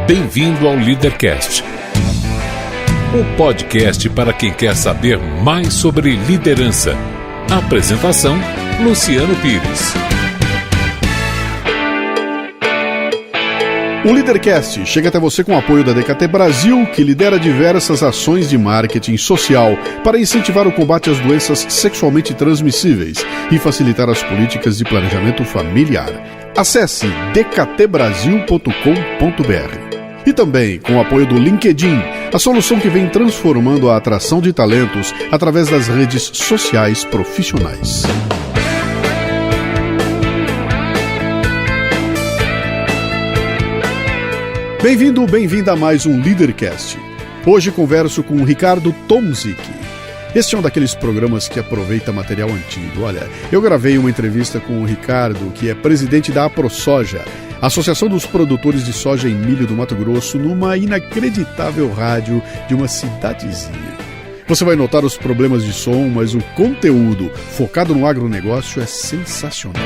Bem-vindo ao Leadercast, o podcast para quem quer saber mais sobre liderança. Apresentação: Luciano Pires. O Leadercast chega até você com o apoio da DKT Brasil, que lidera diversas ações de marketing social para incentivar o combate às doenças sexualmente transmissíveis e facilitar as políticas de planejamento familiar. Acesse dktbrasil.com.br. E também com o apoio do LinkedIn, a solução que vem transformando a atração de talentos através das redes sociais profissionais. Bem-vindo, bem-vinda a mais um Leadercast. Hoje converso com o Ricardo Tomzik. Este é um daqueles programas que aproveita material antigo. Olha, eu gravei uma entrevista com o Ricardo, que é presidente da AproSoja, Associação dos Produtores de Soja e Milho do Mato Grosso, numa inacreditável rádio de uma cidadezinha. Você vai notar os problemas de som, mas o conteúdo focado no agronegócio é sensacional.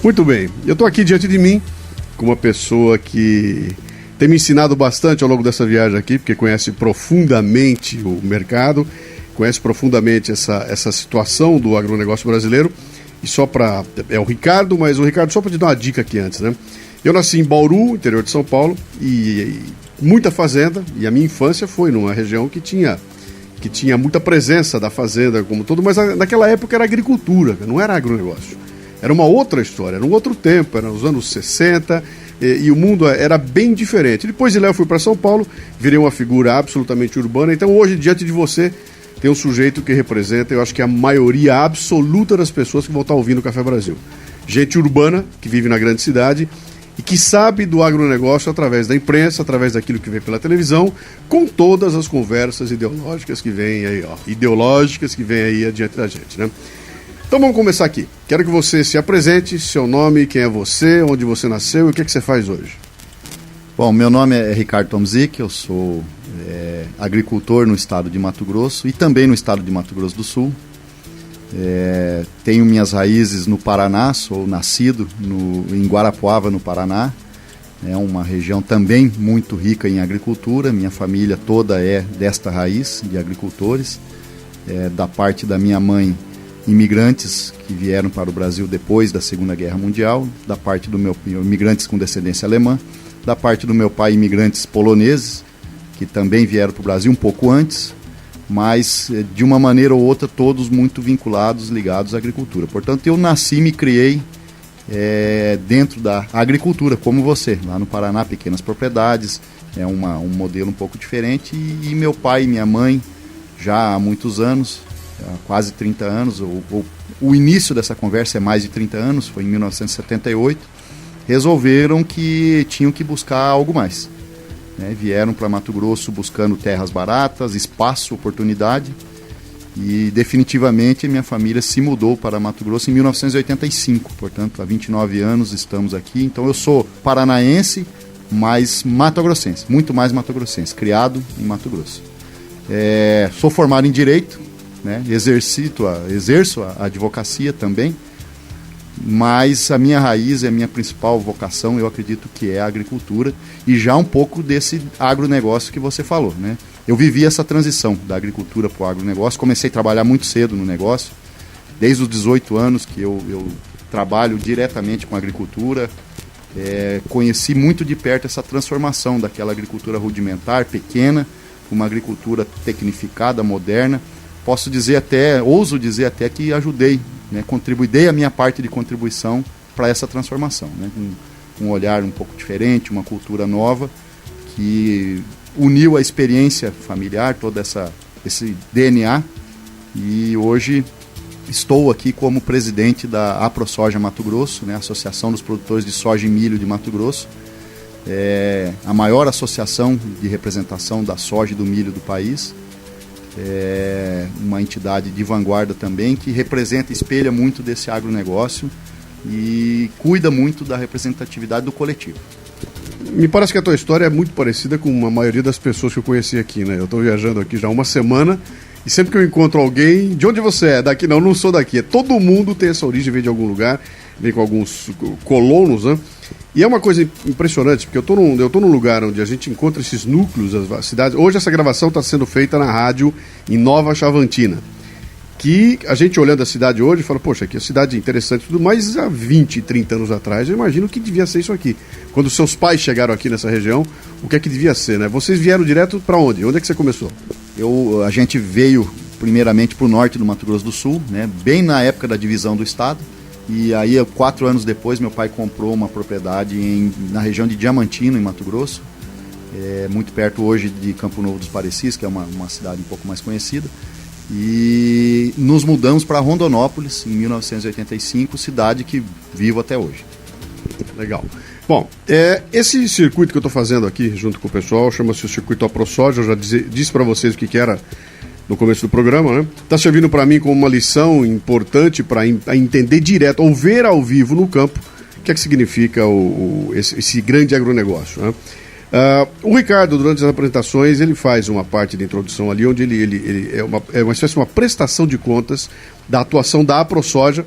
Muito bem, eu estou aqui diante de mim com uma pessoa que tem me ensinado bastante ao longo dessa viagem aqui, porque conhece profundamente o mercado, conhece profundamente essa situação do agronegócio brasileiro. E só para... É o Ricardo, mas o Ricardo, só para te dar uma dica aqui antes, né? Eu nasci em Bauru, interior de São Paulo, e muita fazenda, e a minha infância foi numa região que tinha muita presença da fazenda como todo, mas naquela época era agricultura, não era agronegócio. Era uma outra história, era um outro tempo, era nos anos 60, e o mundo era bem diferente. Depois de lá eu fui para São Paulo, virei uma figura absolutamente urbana, então hoje diante de você tem um sujeito que representa, eu acho que a maioria absoluta das pessoas que vão estar ouvindo o Café Brasil. Gente urbana, que vive na grande cidade e que sabe do agronegócio através da imprensa, através daquilo que vem pela televisão, com todas as conversas ideológicas que vêm aí, adiante da gente, né? Então vamos começar aqui. Quero que você se apresente, seu nome, quem é você, onde você nasceu e o que você faz hoje. Bom, meu nome é Ricardo Tomzik, eu sou agricultor no estado de Mato Grosso e também no estado de Mato Grosso do Sul. Tenho minhas raízes no Paraná, sou nascido em Guarapuava, no Paraná. É uma região também muito rica em agricultura, minha família toda é desta raiz de agricultores. Da parte da minha mãe, imigrantes que vieram para o Brasil depois da Segunda Guerra Mundial, da parte do meu imigrantes com descendência alemã, da parte do meu pai, imigrantes poloneses, que também vieram para o Brasil um pouco antes, mas de uma maneira ou outra todos muito vinculados, ligados à agricultura. Portanto, eu nasci e me criei dentro da agricultura, como você, lá no Paraná, pequenas propriedades, é um modelo um pouco diferente, e meu pai e minha mãe, já há muitos anos, há quase 30 anos, o início dessa conversa é mais de 30 anos, foi em 1978, resolveram que tinham que buscar algo mais. Vieram para Mato Grosso buscando terras baratas, espaço, oportunidade, e definitivamente minha família se mudou para Mato Grosso em 1985, portanto há 29 anos estamos aqui. Então eu sou paranaense, mas matogrossense, muito mais matogrossense, criado em Mato Grosso. Sou formado em Direito, exerço a advocacia também, mas a minha raiz e a minha principal vocação, eu acredito que é a agricultura, e já um pouco desse agronegócio que você falou, né? Eu vivi essa transição da agricultura para o agronegócio, comecei a trabalhar muito cedo no negócio, desde os 18 anos que eu trabalho diretamente com a agricultura, conheci muito de perto essa transformação daquela agricultura rudimentar, pequena, uma agricultura tecnificada, moderna. Ouso dizer até que ajudei, dei a minha parte de contribuição para essa transformação, com um olhar um pouco diferente, uma cultura nova, que uniu a experiência familiar, todo esse DNA, e hoje estou aqui como presidente da AproSoja Mato Grosso, Associação dos Produtores de Soja e Milho de Mato Grosso, a maior associação de representação da soja e do milho do país. Uma entidade de vanguarda também, que representa, espelha muito desse agronegócio e cuida muito da representatividade do coletivo. Me parece que a tua história é muito parecida com a maioria das pessoas que eu conheci aqui, Eu estou viajando aqui já há uma semana e sempre que eu encontro alguém, de onde você é? Daqui? Não sou daqui. Todo mundo tem essa origem, vem de algum lugar, vem com alguns colonos, E é uma coisa impressionante, porque eu tô num lugar onde a gente encontra esses núcleos, as cidades. Hoje essa gravação está sendo feita na rádio em Nova Chavantina, que a gente olhando a cidade hoje fala, poxa, que a cidade é interessante e tudo, mas há 20, 30 anos atrás eu imagino que devia ser isso aqui. Quando seus pais chegaram aqui nessa região, o que é que devia ser, né? Vocês vieram direto para onde? Onde é que você começou? A gente veio primeiramente para o norte do Mato Grosso do Sul, né? Bem na época da divisão do estado, e aí 4 anos depois meu pai comprou uma propriedade na região de Diamantino, em Mato Grosso, muito perto hoje de Campo Novo dos Parecis, que é uma cidade um pouco mais conhecida. E nos mudamos para Rondonópolis em 1985, cidade que vivo até hoje. Legal. Bom, esse circuito que eu estou fazendo aqui junto com o pessoal chama-se o Circuito AproSoja. Eu já disse para vocês o que era no começo do programa, né? Está servindo para mim como uma lição importante para entender direto, ou ver ao vivo no campo, o que é que significa esse grande agronegócio, né? O Ricardo, durante as apresentações, ele faz uma parte de introdução ali, onde ele é uma espécie de uma prestação de contas da atuação da AproSoja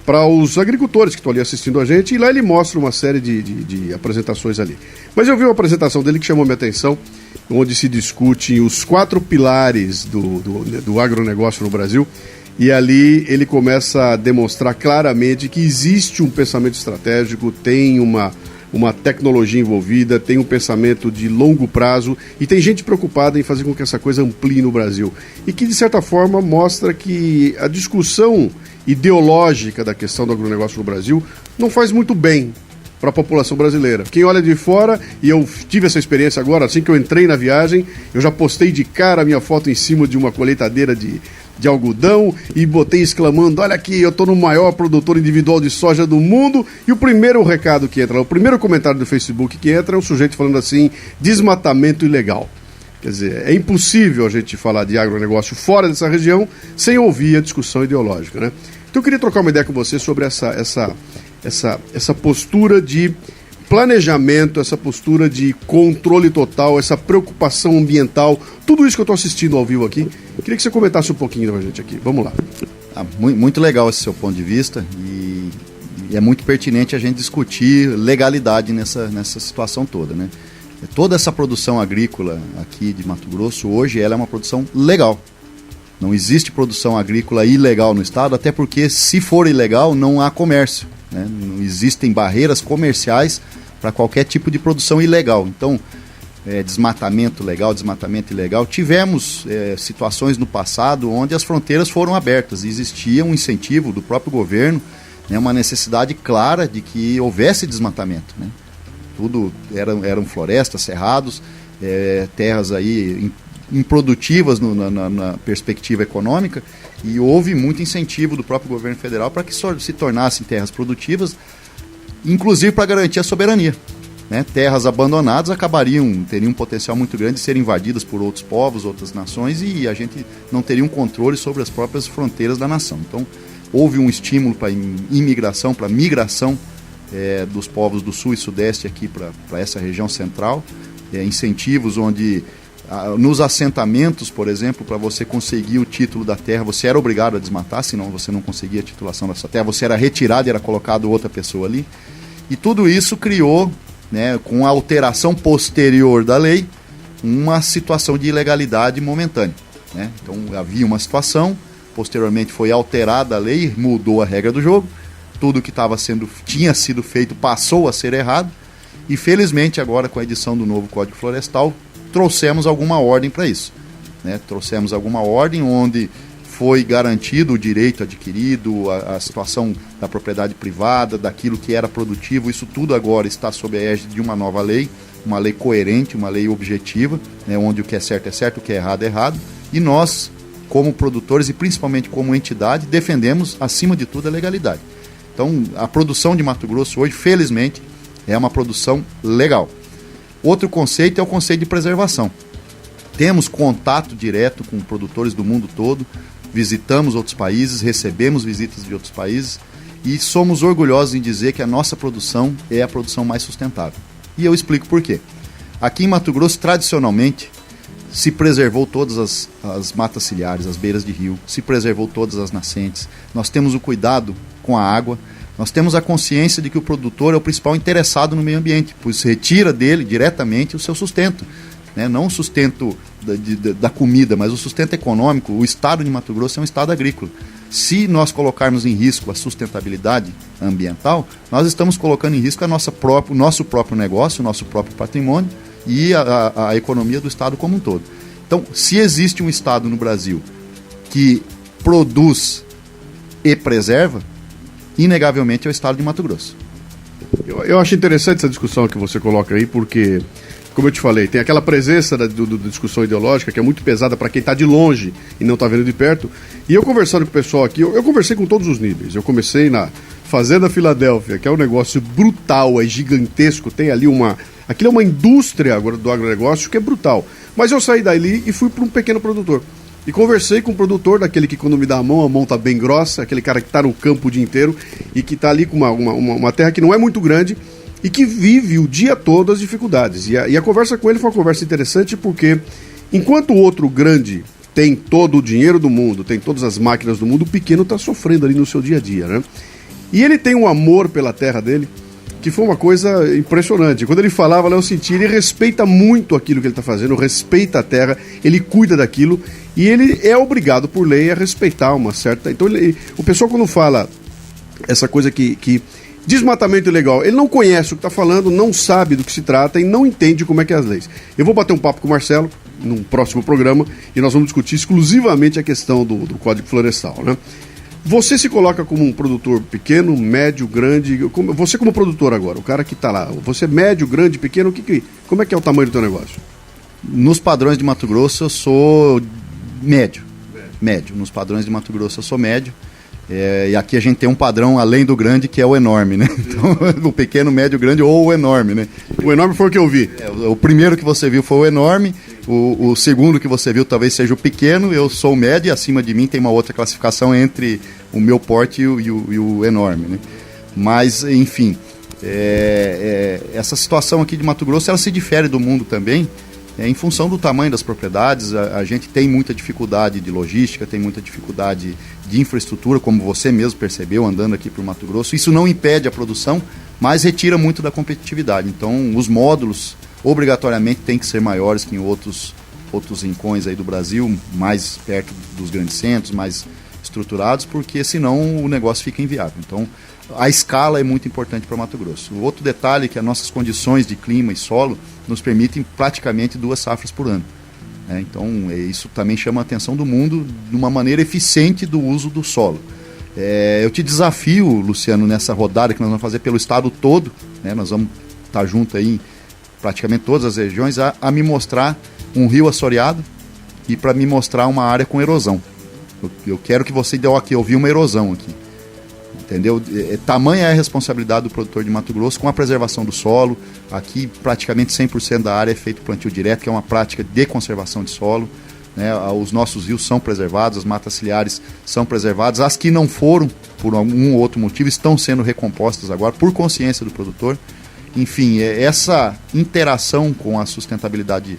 para os agricultores que estão ali assistindo a gente, e lá ele mostra uma série de apresentações ali. Mas eu vi uma apresentação dele que chamou minha atenção, onde se discutem os 4 pilares do agronegócio no Brasil, e ali ele começa a demonstrar claramente que existe um pensamento estratégico, tem uma tecnologia envolvida, tem um pensamento de longo prazo e tem gente preocupada em fazer com que essa coisa amplie no Brasil. E que, de certa forma, mostra que a discussão ideológica da questão do agronegócio no Brasil não faz muito bem para a população brasileira. Quem olha de fora, e eu tive essa experiência agora, assim que eu entrei na viagem, eu já postei de cara a minha foto em cima de uma colheitadeira de algodão e botei exclamando, olha aqui, eu estou no maior produtor individual de soja do mundo. E o primeiro recado que entra, o primeiro comentário do Facebook que entra é um sujeito falando assim, desmatamento ilegal. Quer dizer, é impossível a gente falar de agronegócio fora dessa região sem ouvir a discussão ideológica, né? Então eu queria trocar uma ideia com você sobre essa postura de planejamento, essa postura de controle total, essa preocupação ambiental, tudo isso que eu estou assistindo ao vivo aqui. Queria que você comentasse um pouquinho com a gente aqui. Vamos lá. Muito legal esse seu ponto de vista e é muito pertinente a gente discutir legalidade nessa situação toda, né? Toda essa produção agrícola aqui de Mato Grosso, hoje, ela é uma produção legal. Não existe produção agrícola ilegal no estado, até porque, se for ilegal, não há comércio, né? Não existem barreiras comerciais para qualquer tipo de produção ilegal. Então, desmatamento legal, desmatamento ilegal. Tivemos situações no passado onde as fronteiras foram abertas. Existia um incentivo do próprio governo, né, uma necessidade clara de que houvesse desmatamento, né? Tudo eram florestas, cerrados, terras aí improdutivas na perspectiva econômica, e houve muito incentivo do próprio governo federal para que se tornassem terras produtivas, inclusive para garantir a soberania, né? Terras abandonadas teriam um potencial muito grande de serem invadidas por outros povos, outras nações, e a gente não teria um controle sobre as próprias fronteiras da nação. Então, houve um estímulo para imigração, para migração dos povos do sul e sudeste aqui para essa região central, incentivos onde nos assentamentos, por exemplo, para você conseguir o título da terra, você era obrigado a desmatar, senão você não conseguia a titulação dessa terra, você era retirado e era colocado outra pessoa ali. E tudo isso criou, né, com a alteração posterior da lei, uma situação de ilegalidade momentânea, né? Então havia uma situação, posteriormente foi alterada a lei, mudou a regra do jogo, tudo que tinha sido feito passou a ser errado, e felizmente agora com a edição do novo Código Florestal trouxemos alguma ordem para isso, né? Trouxemos alguma ordem onde foi garantido o direito adquirido, a situação da propriedade privada, daquilo que era produtivo. Isso tudo agora está sob a égide de uma nova lei, uma lei coerente, uma lei objetiva, né, onde o que é certo, o que é errado, e nós, como produtores e principalmente como entidade, defendemos, acima de tudo, a legalidade. Então, a produção de Mato Grosso hoje, felizmente, é uma produção legal. Outro conceito é o conceito de preservação. Temos contato direto com produtores do mundo todo, visitamos outros países, recebemos visitas de outros países e somos orgulhosos em dizer que a nossa produção é a produção mais sustentável. E eu explico por quê. Aqui em Mato Grosso, tradicionalmente, se preservou todas as matas ciliares, as beiras de rio, se preservou todas as nascentes. Nós temos o cuidado com a água. Nós temos a consciência de que o produtor é o principal interessado no meio ambiente, pois retira dele diretamente o seu sustento, né? Não o sustento da comida, mas o sustento econômico. O estado de Mato Grosso é um estado agrícola. Se nós colocarmos em risco a sustentabilidade ambiental, nós estamos colocando em risco o nosso próprio negócio, o nosso próprio patrimônio e a economia do estado como um todo. Então, se existe um estado no Brasil que produz e preserva, inegavelmente é o estado de Mato Grosso. Eu acho interessante essa discussão que você coloca aí, porque, como eu te falei, tem aquela presença da discussão ideológica que é muito pesada para quem está de longe e não está vendo de perto. E eu conversando com o pessoal aqui, eu conversei com todos os níveis. Eu comecei na Fazenda Filadélfia, que é um negócio brutal, é gigantesco, tem ali aquilo é uma indústria do agronegócio que é brutal. Mas eu saí dali e fui para um pequeno produtor. E conversei com o produtor, daquele que quando me dá a mão tá bem grossa, aquele cara que está no campo o dia inteiro e que está ali com uma terra que não é muito grande e que vive o dia todo as dificuldades. E a conversa com ele foi uma conversa interessante porque, enquanto o outro grande tem todo o dinheiro do mundo, tem todas as máquinas do mundo, o pequeno está sofrendo ali no seu dia a dia, né? E ele tem um amor pela terra dele, que foi uma coisa impressionante. Quando ele falava, eu senti, ele respeita muito aquilo que ele está fazendo, respeita a terra, ele cuida daquilo, e ele é obrigado por lei a respeitar uma certa... Então, o pessoal quando fala essa coisa que desmatamento ilegal, ele não conhece o que está falando, não sabe do que se trata e não entende como é que é as leis. Eu vou bater um papo com o Marcelo num próximo programa e nós vamos discutir exclusivamente a questão do Código Florestal, né? Você se coloca como um produtor pequeno, médio, grande, você como produtor agora, o cara que está lá, você é médio, grande, pequeno, como é que é o tamanho do teu negócio? Nos padrões de Mato Grosso eu sou médio. Nos padrões de Mato Grosso eu sou médio. E aqui a gente tem um padrão além do grande, que é o enorme, né? Então, o pequeno, médio, grande ou o enorme, né? O enorme foi o que eu vi. O primeiro que você viu foi o enorme, o segundo que você viu talvez seja o pequeno, eu sou o médio e acima de mim tem uma outra classificação entre o meu porte e o enorme, né? Mas, enfim, essa situação aqui de Mato Grosso, ela se difere do mundo também, em função do tamanho das propriedades. A gente tem muita dificuldade de logística, tem muita dificuldade de infraestrutura, como você mesmo percebeu andando aqui por Mato Grosso. Isso não impede a produção, mas retira muito da competitividade. Então, os módulos obrigatoriamente têm que ser maiores que em outros rincões aí do Brasil, mais perto dos grandes centros, mais estruturados, porque senão o negócio fica inviável. Então, a escala é muito importante para Mato Grosso. O outro detalhe é que as nossas condições de clima e solo nos permitem praticamente 2 safras por ano. Então, isso também chama a atenção do mundo de uma maneira eficiente do uso do solo. Eu te desafio, Luciano, nessa rodada que nós vamos fazer pelo estado todo, né? Nós vamos estar junto aí em praticamente todas as regiões, a me mostrar um rio assoreado e para me mostrar uma área com erosão. Eu quero que você dê aqui, eu vi uma erosão aqui. Entendeu? Tamanha é a responsabilidade do produtor de Mato Grosso com a preservação do solo. Aqui praticamente 100% da área é feito plantio direto, que é uma prática de conservação de solo, né? Os nossos rios são preservados, as matas ciliares são preservadas. As que não foram, por algum outro motivo, estão sendo recompostas agora por consciência do produtor. Enfim, essa interação com a sustentabilidade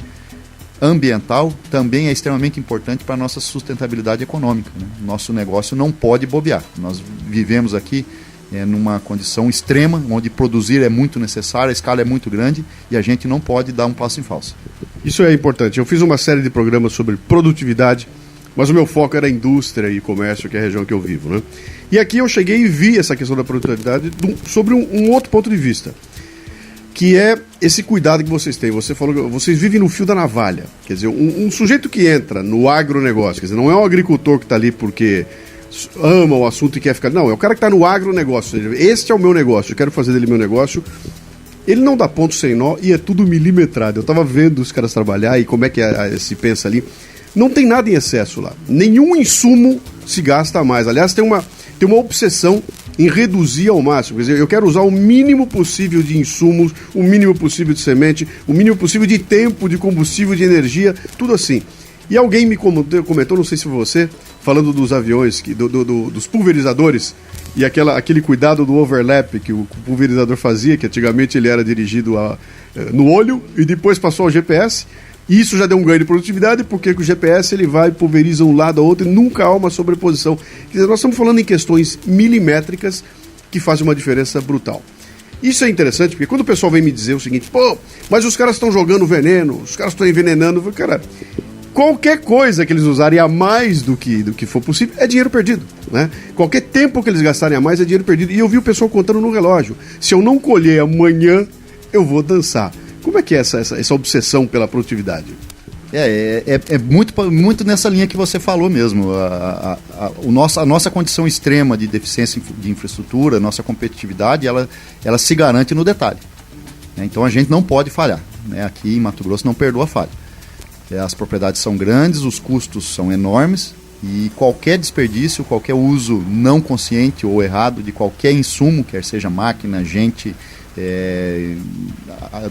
ambiental também é extremamente importante para a nossa sustentabilidade econômica, né? Nosso negócio não pode bobear. Nós vivemos aqui numa condição extrema, onde produzir é muito necessário, a escala é muito grande e a gente não pode dar um passo em falso. Isso é importante. Eu fiz uma série de programas sobre produtividade, mas o meu foco era indústria e comércio, que é a região que eu vivo, né? E aqui eu cheguei e vi essa questão da produtividade sobre um outro ponto de vista, que é esse cuidado que vocês têm. Você falou que vocês vivem no fio da navalha. Quer dizer, um sujeito que entra no agronegócio, quer dizer, não é um agricultor que está ali porque ama o assunto e quer ficar... Não, é o cara que está no agronegócio. Este é o meu negócio, eu quero fazer dele meu negócio. Ele não dá ponto sem nó e é tudo milimetrado. Eu estava vendo os caras trabalhar e como é que se pensa ali. Não tem nada em excesso lá. Nenhum insumo se gasta a mais. Aliás, tem uma obsessão em reduzir ao máximo. Quer dizer, eu quero usar o mínimo possível de insumos, o mínimo possível de semente, o mínimo possível de tempo, de combustível, de energia, tudo assim. E alguém me comentou, não sei se foi você, falando dos aviões, dos pulverizadores, e aquele cuidado do overlap que o pulverizador fazia, que antigamente ele era dirigido no olho e depois passou ao GPS. E isso já deu um ganho de produtividade, porque com o GPS ele vai e pulveriza um lado ao outro e nunca há uma sobreposição. Quer dizer, nós estamos falando em questões milimétricas que fazem uma diferença brutal. Isso é interessante, porque quando o pessoal vem me dizer o seguinte, pô, mas os caras estão jogando veneno, os caras estão envenenando, cara, qualquer coisa que eles usarem a mais do que for possível é dinheiro perdido, né? Qualquer tempo que eles gastarem a mais é dinheiro perdido. E eu vi o pessoal contando no relógio, se eu não colher amanhã, eu vou dançar. Como é que é essa obsessão pela produtividade? É muito nessa linha que você falou mesmo. A nossa condição extrema de deficiência de infraestrutura, nossa competitividade, ela se garante no detalhe. Então a gente não pode falhar. Aqui em Mato Grosso não perdoa falha. As propriedades são grandes, os custos são enormes e qualquer desperdício, qualquer uso não consciente ou errado de qualquer insumo, quer seja máquina, gente,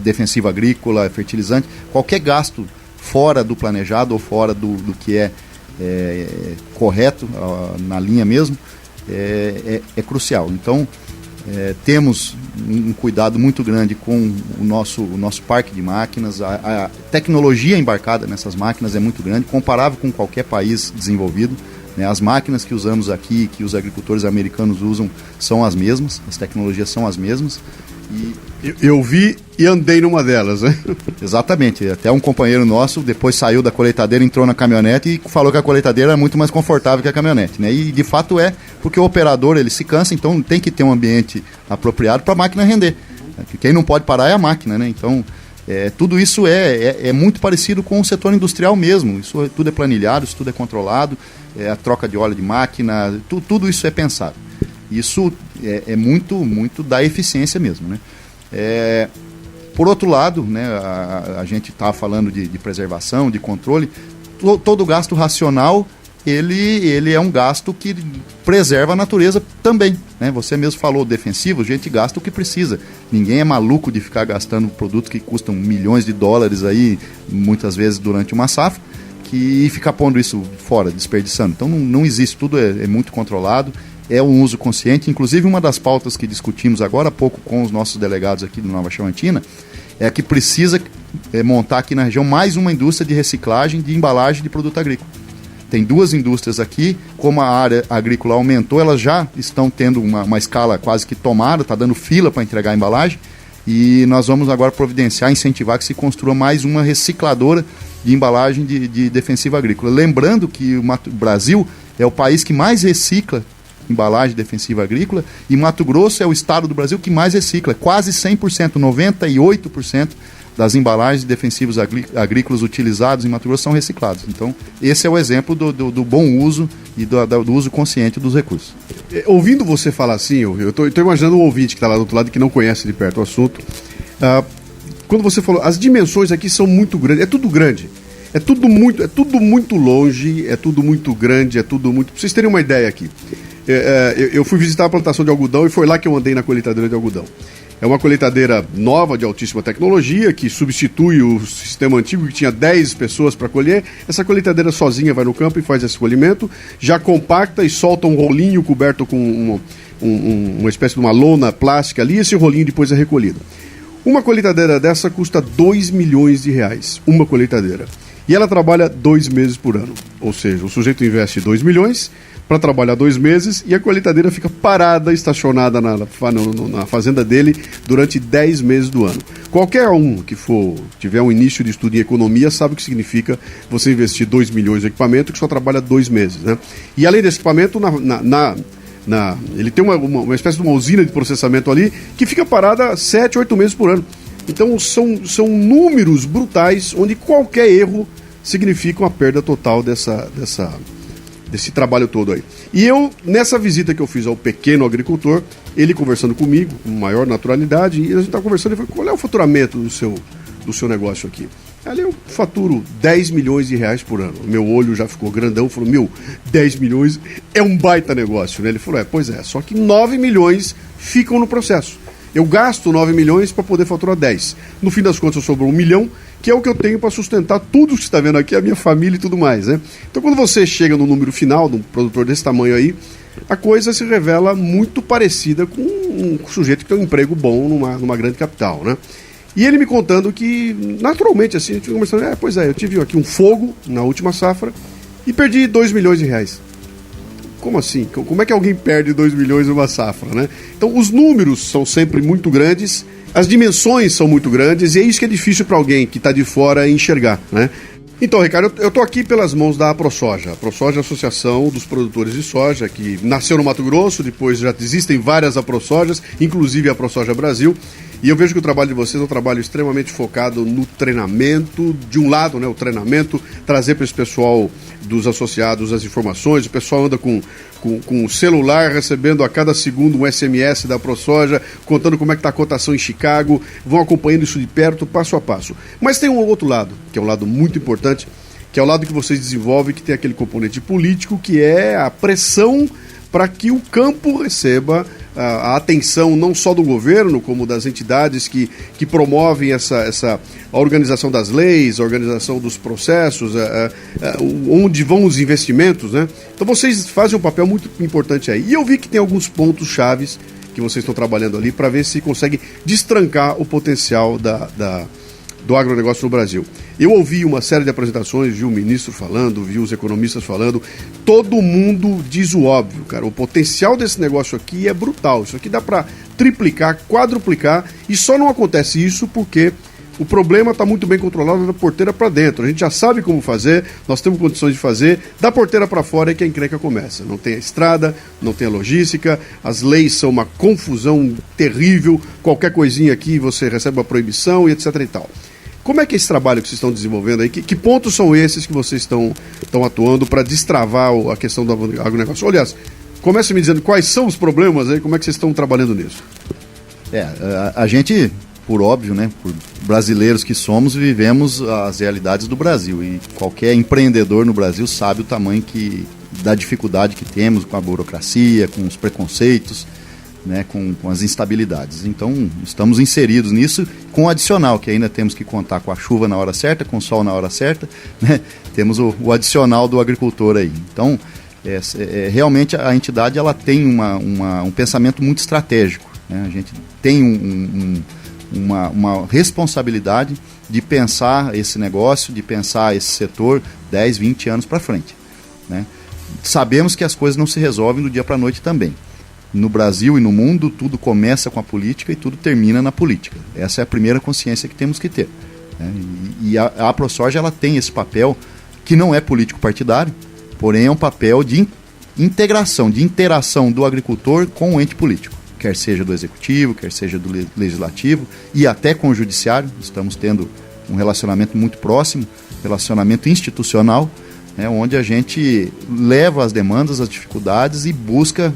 defensivo agrícola, fertilizante, qualquer gasto fora do planejado ou fora do que é correto, na linha mesmo, é crucial. Então, temos um cuidado muito grande com o nosso parque de máquinas. A tecnologia embarcada nessas máquinas é muito grande, comparável com qualquer país desenvolvido. As máquinas que usamos aqui, que os agricultores americanos usam, são as mesmas, as tecnologias são as mesmas. Eu vi e andei numa delas, né? Exatamente. Até um companheiro nosso depois saiu da colheitadeira, entrou na caminhonete e falou que a colheitadeira é muito mais confortável que a caminhonete, né? E de fato porque o operador ele se cansa, então tem que ter um ambiente apropriado para a máquina render. Quem não pode parar é a máquina, né? Então tudo isso é muito parecido com o setor industrial mesmo. Isso tudo é planilhado, isso tudo é controlado, a troca de óleo de máquina, tudo isso é pensado. Isso é muito da eficiência mesmo, né? Por outro lado, né, a gente está falando de preservação, de controle. Todo gasto racional, ele é um gasto que preserva a natureza também, né? Você mesmo falou defensivo, a gente gasta o que precisa. Ninguém é maluco de ficar gastando produtos que custam milhões de dólares aí, muitas vezes durante uma safra, e ficar pondo isso fora, desperdiçando. Então não existe, tudo é muito controlado. É um uso consciente. Inclusive, uma das pautas que discutimos agora há pouco com os nossos delegados aqui do Nova Chavantina é que precisa montar aqui na região mais uma indústria de reciclagem de embalagem de produto agrícola. Tem 2 indústrias aqui, como a área agrícola aumentou, elas já estão tendo uma escala quase que tomada, está dando fila para entregar a embalagem, e nós vamos agora providenciar, incentivar que se construa mais uma recicladora de embalagem de defensivo agrícola. Lembrando que o Brasil é o país que mais recicla embalagem defensiva agrícola, e Mato Grosso é o estado do Brasil que mais recicla, quase 100%, 98% das embalagens defensivos agrícolas utilizados em Mato Grosso são reciclados. Então, esse é o exemplo do bom uso e do uso consciente dos recursos. Ouvindo você falar assim, eu estou imaginando um ouvinte que está lá do outro lado que não conhece de perto o assunto. Quando você falou, as dimensões aqui são muito grandes, é tudo grande. É tudo muito longe, é tudo muito grande, é tudo muito... Pra vocês terem uma ideia aqui, eu fui visitar a plantação de algodão e foi lá que eu andei na colheitadeira de algodão. É uma colheitadeira nova, de altíssima tecnologia, que substitui o sistema antigo que tinha 10 pessoas para colher. Essa colheitadeira sozinha vai no campo e faz esse colhimento, já compacta e solta um rolinho coberto com uma espécie de uma lona plástica ali, e esse rolinho depois é recolhido. Uma colheitadeira dessa custa R$2 milhões, uma colheitadeira. E ela trabalha 2 meses por ano. Ou seja, o sujeito investe 2 milhões para trabalhar 2 meses e a colheitadeira fica parada, estacionada na fazenda dele durante 10 meses do ano. Qualquer um que tiver um início de estudo em economia sabe o que significa você investir 2 milhões em equipamento que só trabalha 2 meses, né? E além desse equipamento, ele tem uma espécie de uma usina de processamento ali que fica parada 7, 8 meses por ano. Então são números brutais onde qualquer erro significa uma perda total desse trabalho todo aí. E eu, nessa visita que eu fiz ao pequeno agricultor, ele conversando comigo, com maior naturalidade, e a gente estava conversando, ele falou, qual é o faturamento do seu negócio aqui? Ali eu faturo R$10 milhões por ano. O meu olho já ficou grandão, falou, 10 milhões é um baita negócio, né? Ele falou, pois é, só que 9 milhões ficam no processo. Eu gasto 9 milhões para poder faturar 10. No fim das contas, sobrou 1 milhão, que é o que eu tenho para sustentar tudo que você está vendo aqui, a minha família e tudo mais, né? Então, quando você chega no número final, de um produtor desse tamanho aí, a coisa se revela muito parecida com um sujeito que tem um emprego bom numa grande capital, né? E ele me contando que, naturalmente, assim, a gente conversando, pois é, eu tive aqui um fogo na última safra e perdi R$2 milhões. como assim? Como é que alguém perde 2 milhões numa safra, né? Então, os números são sempre muito grandes, as dimensões são muito grandes, e é isso que é difícil para alguém que está de fora enxergar, né? Então, Ricardo, eu estou aqui pelas mãos da AproSoja. A AproSoja é a Associação dos Produtores de Soja, que nasceu no Mato Grosso, depois já existem várias AproSojas, inclusive a AproSoja Brasil. E eu vejo que o trabalho de vocês é um trabalho extremamente focado no treinamento, de um lado, né, o treinamento, trazer para esse pessoal dos associados as informações. O pessoal anda com o celular recebendo a cada segundo um SMS da AproSoja, contando como é que está a cotação em Chicago, vão acompanhando isso de perto, passo a passo. Mas tem um outro lado, que é um lado muito importante, que é o lado que vocês desenvolvem, que tem aquele componente político, que é a pressão para que o campo receba a atenção não só do governo, como das entidades que promovem essa organização das leis, a organização dos processos, onde vão os investimentos, né? Então vocês fazem um papel muito importante aí. E eu vi que tem alguns pontos chaves que vocês estão trabalhando ali para ver se consegue destrancar o potencial do agronegócio no Brasil. Eu ouvi uma série de apresentações, vi o ministro falando, vi os economistas falando, todo mundo diz o óbvio, cara, o potencial desse negócio aqui é brutal, isso aqui dá para triplicar, quadruplicar, e só não acontece isso porque o problema está muito bem controlado da porteira para dentro, a gente já sabe como fazer, nós temos condições de fazer, da porteira para fora é que a encrenca começa, não tem a estrada, não tem a logística, as leis são uma confusão terrível, qualquer coisinha aqui você recebe uma proibição e etc e tal. Como é que é esse trabalho que vocês estão desenvolvendo aí? Que pontos são esses que vocês estão atuando para destravar a questão do agronegócio? Aliás, comece me dizendo quais são os problemas aí, como é que vocês estão trabalhando nisso? A gente, por óbvio, né, por brasileiros que somos, vivemos as realidades do Brasil. E qualquer empreendedor no Brasil sabe o tamanho da dificuldade que temos com a burocracia, com os preconceitos, né, com as instabilidades. Então, estamos inseridos nisso com o adicional, que ainda temos que contar com a chuva na hora certa, com o sol na hora certa, né? Temos o adicional do agricultor aí. Então, realmente a entidade ela tem um pensamento muito estratégico, né? A gente tem uma responsabilidade de pensar esse negócio, de pensar esse setor 10, 20 anos para frente, né? Sabemos que as coisas não se resolvem do dia para a noite também. No Brasil e no mundo, tudo começa com a política e tudo termina na política. Essa é a primeira consciência que temos que ter, né? E a AproSoja ela tem esse papel que não é político-partidário, porém é um papel de integração, de interação do agricultor com o ente político, quer seja do executivo, quer seja do legislativo e até com o judiciário. Estamos tendo um relacionamento muito próximo, relacionamento institucional, né, onde a gente leva as demandas, as dificuldades e busca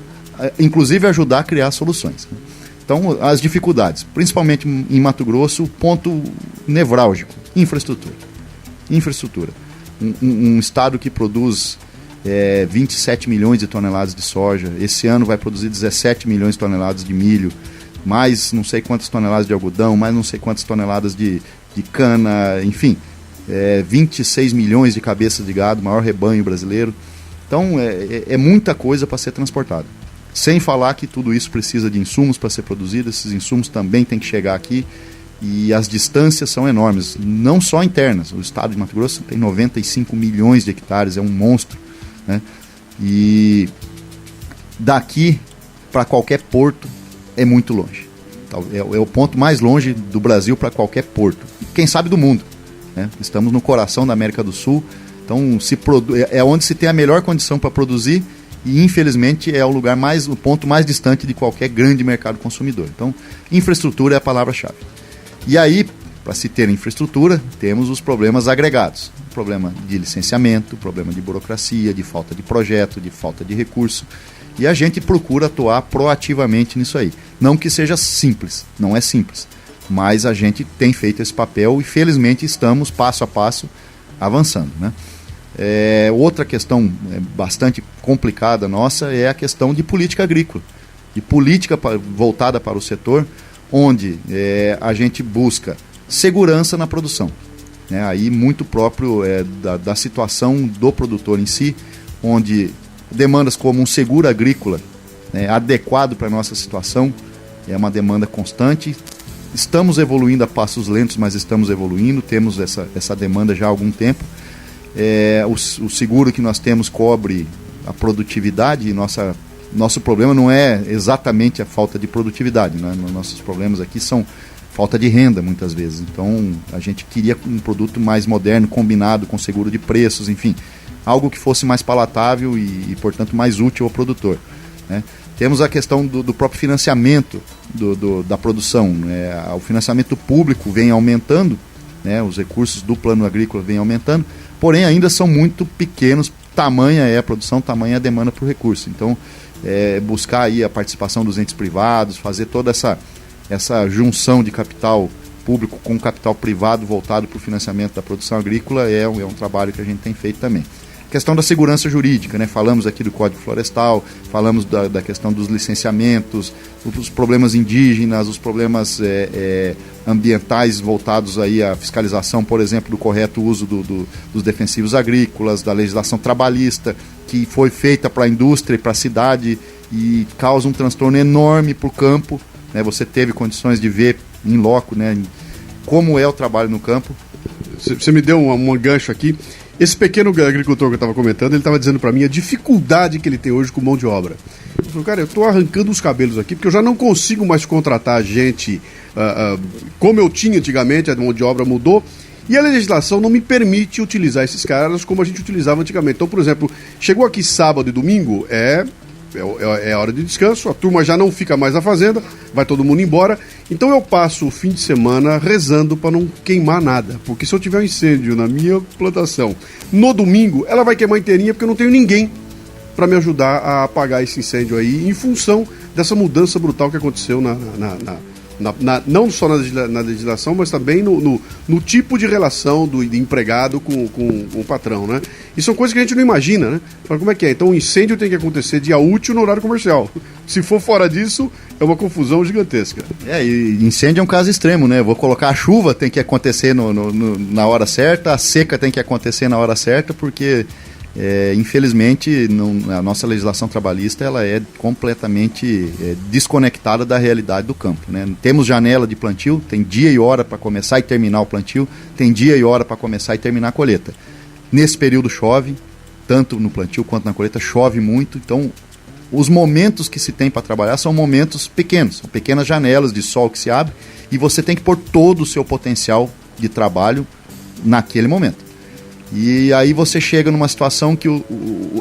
inclusive ajudar a criar soluções. Então, as dificuldades, principalmente em Mato Grosso, o ponto nevrálgico, infraestrutura. Um estado que produz 27 milhões de toneladas de soja, esse ano vai produzir 17 milhões de toneladas de milho, mais não sei quantas toneladas de algodão, mais não sei quantas toneladas de cana, enfim, 26 milhões de cabeças de gado, maior rebanho brasileiro. Então, é muita coisa para ser transportada. Sem falar que tudo isso precisa de insumos para ser produzido, esses insumos também têm que chegar aqui e as distâncias são enormes, não só internas. O estado de Mato Grosso tem 95 milhões de hectares, é um monstro, né? E daqui para qualquer porto é muito longe. É o ponto mais longe do Brasil para qualquer porto, quem sabe do mundo, né? Estamos no coração da América do Sul, então é onde se tem a melhor condição para produzir. E infelizmente é o ponto mais distante de qualquer grande mercado consumidor. Então, infraestrutura é a palavra-chave. E aí, para se ter infraestrutura, temos os problemas agregados. O problema de licenciamento, o problema de burocracia, de falta de projeto, de falta de recurso. E a gente procura atuar proativamente nisso aí. Não que seja simples, não é simples. Mas a gente tem feito esse papel e felizmente estamos passo a passo avançando, né? Outra questão bastante complicada nossa é a questão de política agrícola, de política voltada para o setor, onde a gente busca segurança na produção, né? Aí muito próprio da situação do produtor em si, onde demandas como um seguro agrícola, né, adequado para a nossa situação, é uma demanda constante. Estamos evoluindo a passos lentos, mas estamos evoluindo, temos essa demanda já há algum tempo. O seguro que nós temos cobre a produtividade, nosso problema não é exatamente a falta de produtividade, né? Nossos problemas aqui são falta de renda, muitas vezes. Então, a gente queria um produto mais moderno, combinado com seguro de preços, enfim, algo que fosse mais palatável e portanto, mais útil ao produtor, né? Temos a questão do próprio financiamento da produção, né? O financiamento público vem aumentando, né? Os recursos do plano agrícola vêm aumentando, porém ainda são muito pequenos, tamanha é a produção, tamanha é a demanda por recurso. Então, buscar aí a participação dos entes privados, fazer toda essa junção de capital público com capital privado voltado para o financiamento da produção agrícola é um trabalho que a gente tem feito também. Questão da segurança jurídica, né? Falamos aqui do Código Florestal, falamos da questão dos licenciamentos, os problemas indígenas, os problemas ambientais voltados aí à fiscalização, por exemplo, do correto uso dos defensivos agrícolas, da legislação trabalhista, que foi feita para a indústria e para a cidade e causa um transtorno enorme para o campo, né? Você teve condições de ver em loco, né, como é o trabalho no campo. Você me deu um gancho aqui. Esse pequeno agricultor que eu estava comentando, ele estava dizendo para mim a dificuldade que ele tem hoje com mão de obra. Ele falou, cara, eu estou arrancando os cabelos aqui, porque eu já não consigo mais contratar gente como eu tinha antigamente, a mão de obra mudou, e a legislação não me permite utilizar esses caras como a gente utilizava antigamente. Então, por exemplo, chegou aqui sábado e domingo, é hora de descanso, a turma já não fica mais na fazenda, vai todo mundo embora. Então eu passo o fim de semana rezando para não queimar nada, porque se eu tiver um incêndio na minha plantação no domingo, ela vai queimar inteirinha, porque eu não tenho ninguém para me ajudar a apagar esse incêndio aí, em função dessa mudança brutal que aconteceu não só na legislação, mas também no tipo de relação do empregado com o patrão, né? E são coisas que a gente não imagina, né? Mas como é que é? Então o incêndio tem que acontecer dia útil no horário comercial. Se for fora disso, é uma confusão gigantesca. E incêndio é um caso extremo, né? Vou colocar a chuva, tem que acontecer na hora certa, a seca tem que acontecer na hora certa, porque infelizmente a nossa legislação trabalhista ela é completamente desconectada da realidade do campo, né? Temos janela de plantio, tem dia e hora para começar e terminar o plantio, tem dia e hora para começar e terminar a colheita. Nesse período chove, tanto no plantio quanto na colheita, chove muito, então os momentos que se tem para trabalhar são momentos pequenos, são pequenas janelas de sol que se abrem e você tem que pôr todo o seu potencial de trabalho naquele momento. E aí você chega numa situação que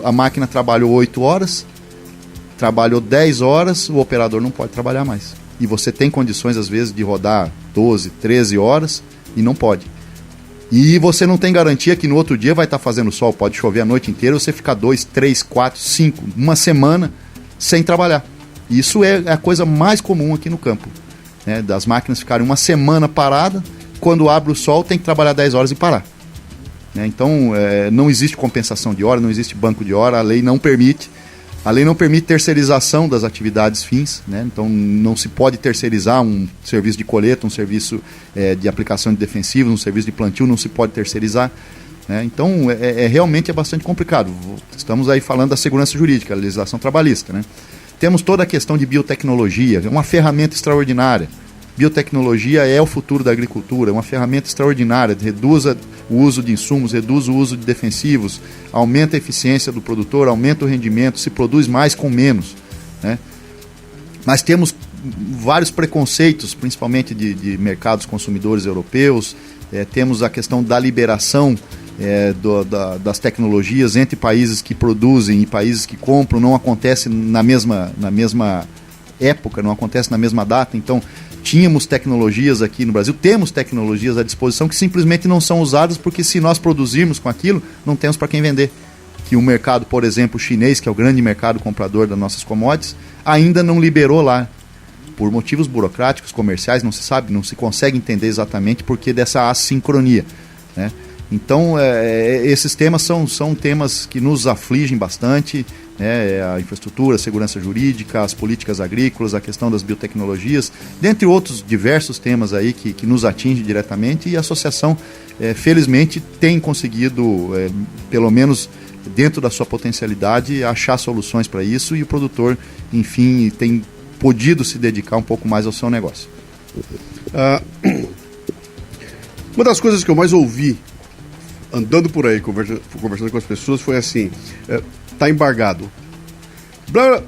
a máquina trabalhou 8 horas, trabalhou 10 horas, o operador não pode trabalhar mais. E você tem condições, às vezes, de rodar 12, 13 horas e não pode. E você não tem garantia que no outro dia vai estar fazendo sol, pode chover a noite inteira, você ficar 2, 3, 4, 5, uma semana sem trabalhar. Isso é a coisa mais comum aqui no campo, né? Das máquinas ficarem uma semana parada, quando abre o sol tem que trabalhar 10 horas e parar. Então, não existe compensação de hora, não existe banco de hora, a lei não permite. A lei não permite terceirização das atividades fins, né? Então não se pode terceirizar um serviço de colheita, um serviço de aplicação de defensivos, um serviço de plantio, não se pode terceirizar, né? Então realmente é bastante complicado. Estamos aí falando da segurança jurídica, a legislação trabalhista, né? Temos toda a questão de biotecnologia, é uma ferramenta extraordinária. Biotecnologia é o futuro da agricultura, é uma ferramenta extraordinária, reduz o uso de insumos, reduz o uso de defensivos, aumenta a eficiência do produtor, aumenta o rendimento, se produz mais com menos, né? Mas temos vários preconceitos, principalmente de mercados consumidores europeus, temos a questão da liberação das tecnologias entre países que produzem e países que compram, não acontece na mesma época, não acontece na mesma data. Então tínhamos tecnologias aqui no Brasil, temos tecnologias à disposição que simplesmente não são usadas, porque se nós produzirmos com aquilo, não temos para quem vender. Que o mercado, por exemplo, chinês, que é o grande mercado comprador das nossas commodities, ainda não liberou lá. Por motivos burocráticos, comerciais, não se sabe, não se consegue entender exatamente porque dessa assincronia, né? Então, esses temas são temas que nos afligem bastante, né? A infraestrutura, a segurança jurídica, as políticas agrícolas, a questão das biotecnologias, dentre outros diversos temas aí que nos atingem diretamente, e a associação, felizmente, tem conseguido, pelo menos dentro da sua potencialidade, achar soluções para isso, e o produtor, enfim, tem podido se dedicar um pouco mais ao seu negócio. Uma das coisas que eu mais ouvi andando por aí, conversando com as pessoas, foi assim: Está embargado.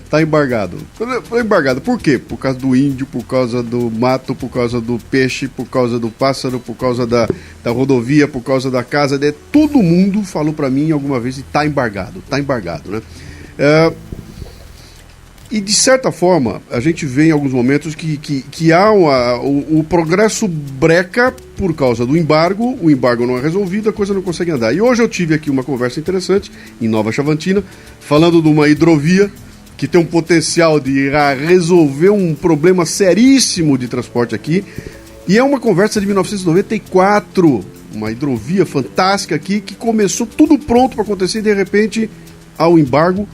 Está embargado. Por quê? Por causa do índio, por causa do mato, por causa do peixe, por causa do pássaro, por causa da rodovia, por causa da casa. Todo mundo falou para mim alguma vez que está embargado, né? E de certa forma, a gente vê em alguns momentos que há o progresso breca por causa do embargo, o embargo não é resolvido, a coisa não consegue andar. E hoje eu tive aqui uma conversa interessante, em Nova Chavantina, falando de uma hidrovia que tem um potencial de resolver um problema seríssimo de transporte aqui. E é uma conversa de 1994, uma hidrovia fantástica aqui, que começou tudo pronto para acontecer e de repente há o embargo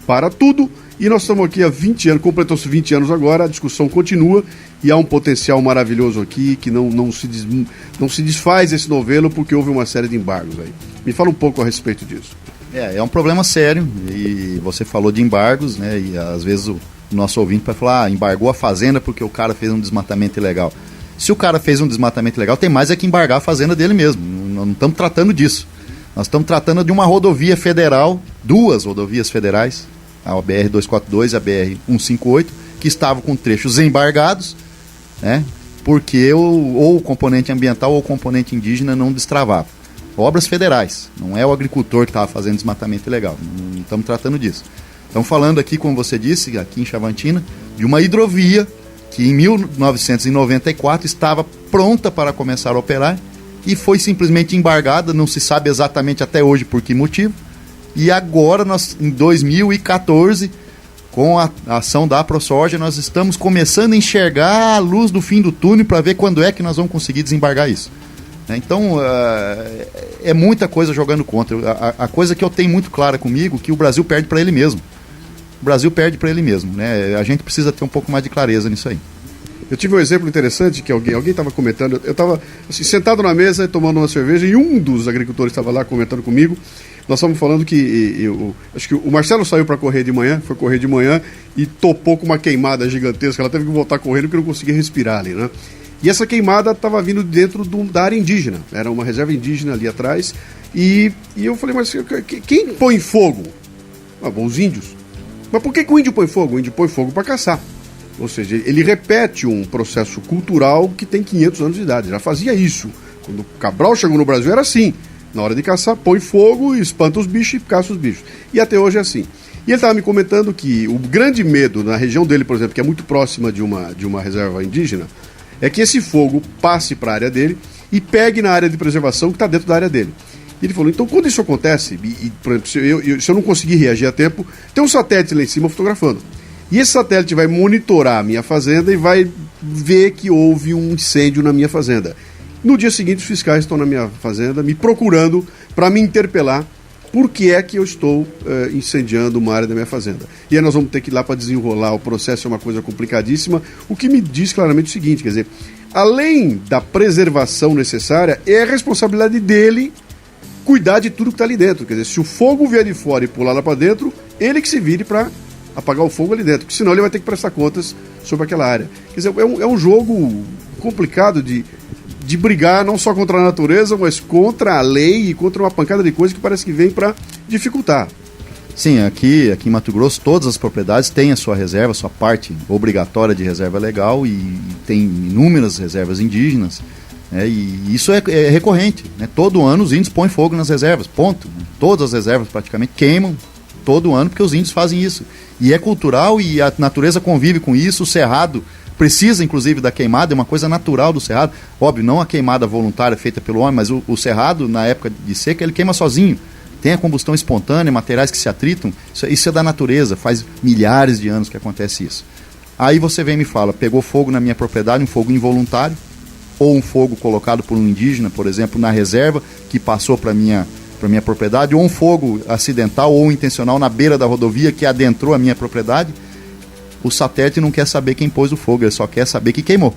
para tudo. E nós estamos aqui há 20 anos, completou-se 20 anos agora, a discussão continua e há um potencial maravilhoso aqui que não se desfaz esse novelo porque houve uma série de embargos aí. Me fala um pouco a respeito disso. É um problema sério e você falou de embargos, né? E às vezes o nosso ouvinte vai falar, embargou a fazenda porque o cara fez um desmatamento ilegal. Se o cara fez um desmatamento ilegal, tem mais é que embargar a fazenda dele mesmo. Não estamos tratando disso. Nós estamos tratando de uma rodovia federal, 2 rodovias federais, a BR-242 e a BR-158, que estavam com trechos embargados, né? Porque ou o componente ambiental ou o componente indígena não destravava. Obras federais, não é o agricultor que estava fazendo desmatamento ilegal, não estamos tratando disso. Estamos falando aqui, como você disse, aqui em Chavantina, de uma hidrovia que em 1994 estava pronta para começar a operar e foi simplesmente embargada, não se sabe exatamente até hoje por que motivo, e agora, em 2014, com a ação da AproSoja, nós estamos começando a enxergar a luz do fim do túnel para ver quando é que nós vamos conseguir desembargar isso. Então, é muita coisa jogando contra. A coisa que eu tenho muito clara comigo, que o Brasil perde para ele mesmo. O Brasil perde para ele mesmo, né? A gente precisa ter um pouco mais de clareza nisso aí. Eu tive um exemplo interessante que alguém estava comentando. Eu estava assim, sentado na mesa, tomando uma cerveja, e um dos agricultores estava lá comentando comigo. Nós estávamos falando que acho que o Marcelo saiu para correr de manhã, foi correr de manhã e topou com uma queimada gigantesca. Ela teve que voltar correndo porque não conseguia respirar ali, né? E essa queimada estava vindo dentro da área indígena. Era uma reserva indígena ali atrás. E eu falei, mas quem põe fogo? Bom, os índios. Mas por que o índio põe fogo? O índio põe fogo para caçar. Ou seja, ele repete um processo cultural que tem 500 anos de idade. Já fazia isso. Quando o Cabral chegou no Brasil era assim. Na hora de caçar, põe fogo, espanta os bichos e caça os bichos. E até hoje é assim. E ele estava me comentando que o grande medo na região dele, por exemplo, que é muito próxima de uma reserva indígena, é que esse fogo passe para a área dele e pegue na área de preservação que está dentro da área dele. E ele falou, então quando isso acontece, por exemplo, se eu não conseguir reagir a tempo, tem um satélite lá em cima fotografando. E esse satélite vai monitorar a minha fazenda e vai ver que houve um incêndio na minha fazenda. No dia seguinte, os fiscais estão na minha fazenda me procurando para me interpelar por que é que eu estou incendiando uma área da minha fazenda. E aí nós vamos ter que ir lá para desenrolar o processo, é uma coisa complicadíssima, o que me diz claramente o seguinte, quer dizer, além da preservação necessária, é a responsabilidade dele cuidar de tudo que está ali dentro. Quer dizer, se o fogo vier de fora e pular lá para dentro, ele que se vire para apagar o fogo ali dentro, porque senão ele vai ter que prestar contas sobre aquela área. Quer dizer, é um jogo complicado de brigar não só contra a natureza, mas contra a lei e contra uma pancada de coisas que parece que vem para dificultar. Sim, aqui em Mato Grosso, todas as propriedades têm a sua reserva, sua parte obrigatória de reserva legal e tem inúmeras reservas indígenas, né, e isso é recorrente, né? Todo ano os índios põem fogo nas reservas, ponto. Todas as reservas praticamente queimam todo ano porque os índios fazem isso. E é cultural e a natureza convive com isso, o cerrado precisa inclusive da queimada, é uma coisa natural do cerrado. Óbvio, não a queimada voluntária feita pelo homem, mas o cerrado, na época de seca, ele queima sozinho. Tem a combustão espontânea, materiais que se atritam, isso é da natureza, faz milhares de anos que acontece isso. Aí você vem e me fala, pegou fogo na minha propriedade, um fogo involuntário, ou um fogo colocado por um indígena, por exemplo, na reserva, que passou para minha propriedade, ou um fogo acidental ou intencional na beira da rodovia que adentrou a minha propriedade. O satélite não quer saber quem pôs o fogo, ele só quer saber que queimou.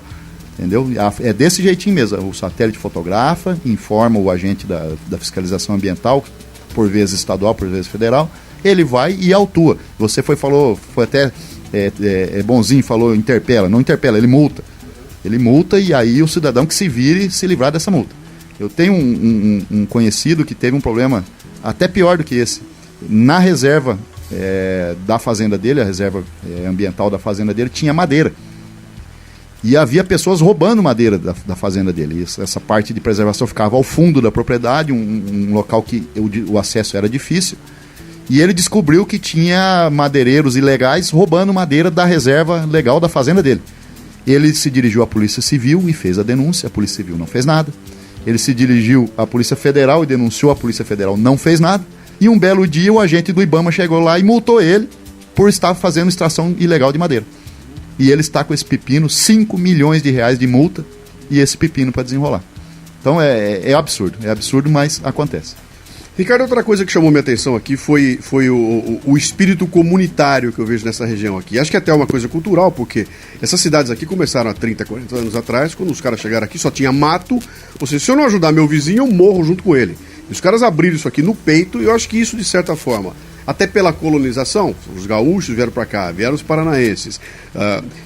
Entendeu? É desse jeitinho mesmo. O satélite fotografa, informa o agente da fiscalização ambiental, por vezes estadual, por vezes federal, ele vai e autua. Você foi até bonzinho, falou interpela. Não interpela, ele multa. Ele multa e aí o cidadão que se vire se livrar dessa multa. Eu tenho um conhecido que teve um problema até pior do que esse. na reserva da fazenda dele, a reserva ambiental da fazenda dele, tinha madeira. E havia pessoas roubando madeira da fazenda dele. Essa parte de preservação ficava ao fundo da propriedade, um local que o acesso era difícil. E ele descobriu que tinha madeireiros ilegais roubando madeira da reserva legal da fazenda dele. Ele se dirigiu à Polícia Civil e fez a denúncia. A Polícia Civil não fez nada. Ele se dirigiu à Polícia Federal e denunciou. A Polícia Federal não fez nada. E um belo dia o agente do IBAMA chegou lá e multou ele por estar fazendo extração ilegal de madeira. E ele está com esse pepino, 5 milhões de reais de multa, e esse pepino para desenrolar. Então é absurdo, mas acontece. Ricardo, outra coisa que chamou minha atenção aqui foi o espírito comunitário que eu vejo nessa região aqui. Acho que até é uma coisa cultural, porque essas cidades aqui começaram há 30, 40 anos atrás, quando os caras chegaram aqui só tinha mato, ou seja, se eu não ajudar meu vizinho, eu morro junto com ele. E os caras abriram isso aqui no peito, e eu acho que isso, de certa forma, até pela colonização, os gaúchos vieram para cá, vieram os paranaenses,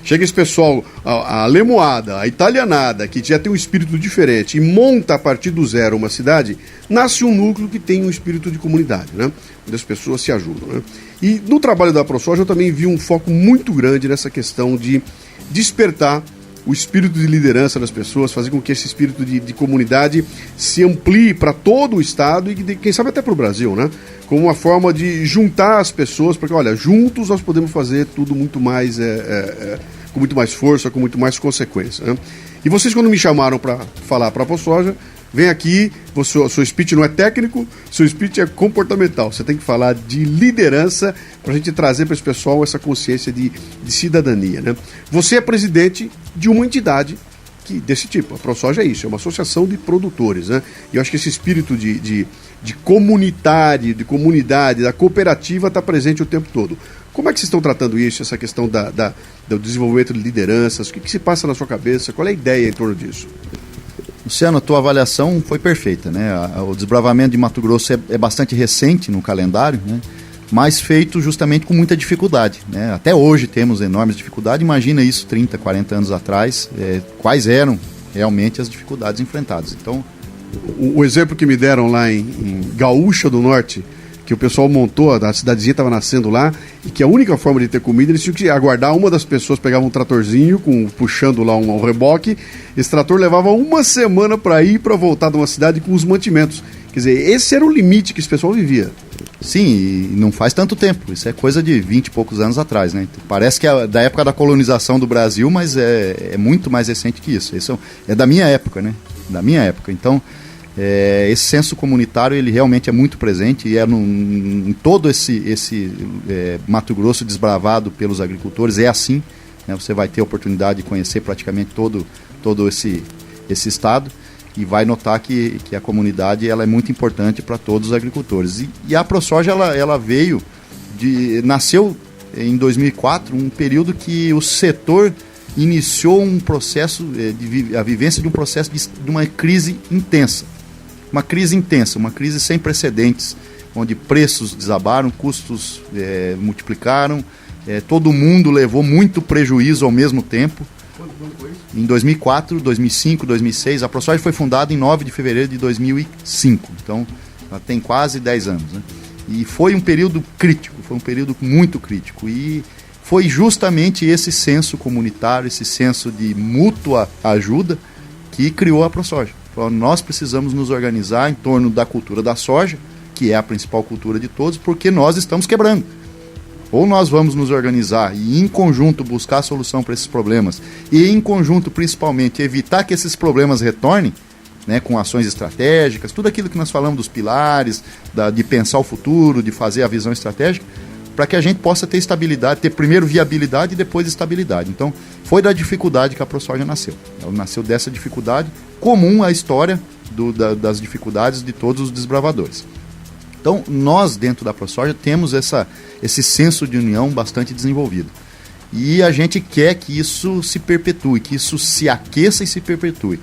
chega esse pessoal, a lemoada, a italianada, que já tem um espírito diferente e monta a partir do zero uma cidade, nasce um núcleo que tem um espírito de comunidade, né? Onde as pessoas se ajudam, né? E no trabalho da ProSoja eu também vi um foco muito grande nessa questão de despertar o espírito de liderança das pessoas, fazer com que esse espírito de comunidade se amplie para todo o estado e, quem sabe, até para o Brasil, né? Como uma forma de juntar as pessoas, porque, olha, juntos nós podemos fazer tudo muito mais, com muito mais força, com muito mais consequência, né? E vocês, quando me chamaram para falar para a ProSoja, vem aqui, seu speech não é técnico, seu speech é comportamental. Você tem que falar de liderança para a gente trazer para esse pessoal essa consciência de cidadania, né? Você é presidente de uma entidade desse tipo. A ProSoja é isso, é uma associação de produtores, né? E eu acho que esse espírito de comunitário, de comunidade, da cooperativa está presente o tempo todo. Como é que vocês estão tratando isso, essa questão do desenvolvimento de lideranças? O que se passa na sua cabeça? Qual é a ideia em torno disso? Luciano, a tua avaliação foi perfeita, né? O desbravamento de Mato Grosso é bastante recente no calendário, né? Mas feito justamente com muita dificuldade, né? Até hoje temos enormes dificuldades. Imagina isso 30, 40 anos atrás, quais eram realmente as dificuldades enfrentadas. Então, o exemplo que me deram lá em Gaúcha do Norte, que o pessoal montou, a cidadezinha estava nascendo lá, e que a única forma de ter comida, eles tinham que aguardar, uma das pessoas pegava um tratorzinho, puxando lá um reboque, esse trator levava uma semana para ir e para voltar de uma cidade com os mantimentos. Quer dizer, esse era o limite que esse pessoal vivia. Sim, e não faz tanto tempo, isso é coisa de 20 e poucos anos atrás, né? Parece que é da época da colonização do Brasil, mas é muito mais recente que isso. Isso é da minha época, né? Da minha época. Então, esse senso comunitário, ele realmente é muito presente e em todo esse Mato Grosso desbravado pelos agricultores, é assim, né? Você vai ter a oportunidade de conhecer praticamente todo esse estado e vai notar que a comunidade, ela é muito importante para todos os agricultores. E a ProSoja, ela nasceu em 2004, um período que o setor iniciou um processo, a vivência de um processo de uma crise intensa. Uma crise sem precedentes, onde preços desabaram, custos multiplicaram, todo mundo levou muito prejuízo ao mesmo tempo. Quando foi isso? Em 2004, 2005, 2006, a ProSoja foi fundada em 9 de fevereiro de 2005, então ela tem quase 10 anos, né? E foi um período crítico, foi um período muito crítico, e foi justamente esse senso comunitário, esse senso de mútua ajuda que criou a ProSoja. Nós precisamos nos organizar em torno da cultura da soja, que é a principal cultura de todos, porque nós estamos quebrando. Ou nós vamos nos organizar e em conjunto buscar a solução para esses problemas e em conjunto principalmente evitar que esses problemas retornem, né, com ações estratégicas, tudo aquilo que nós falamos dos pilares, de pensar o futuro, de fazer a visão estratégica, para que a gente possa ter estabilidade, ter primeiro viabilidade e depois estabilidade. Então, foi da dificuldade que a ProSoja nasceu. Ela nasceu dessa dificuldade comum à história das dificuldades de todos os desbravadores. Então, nós, dentro da ProSoja, temos esse senso de união bastante desenvolvido. E a gente quer que isso se perpetue, que isso se aqueça e se perpetue.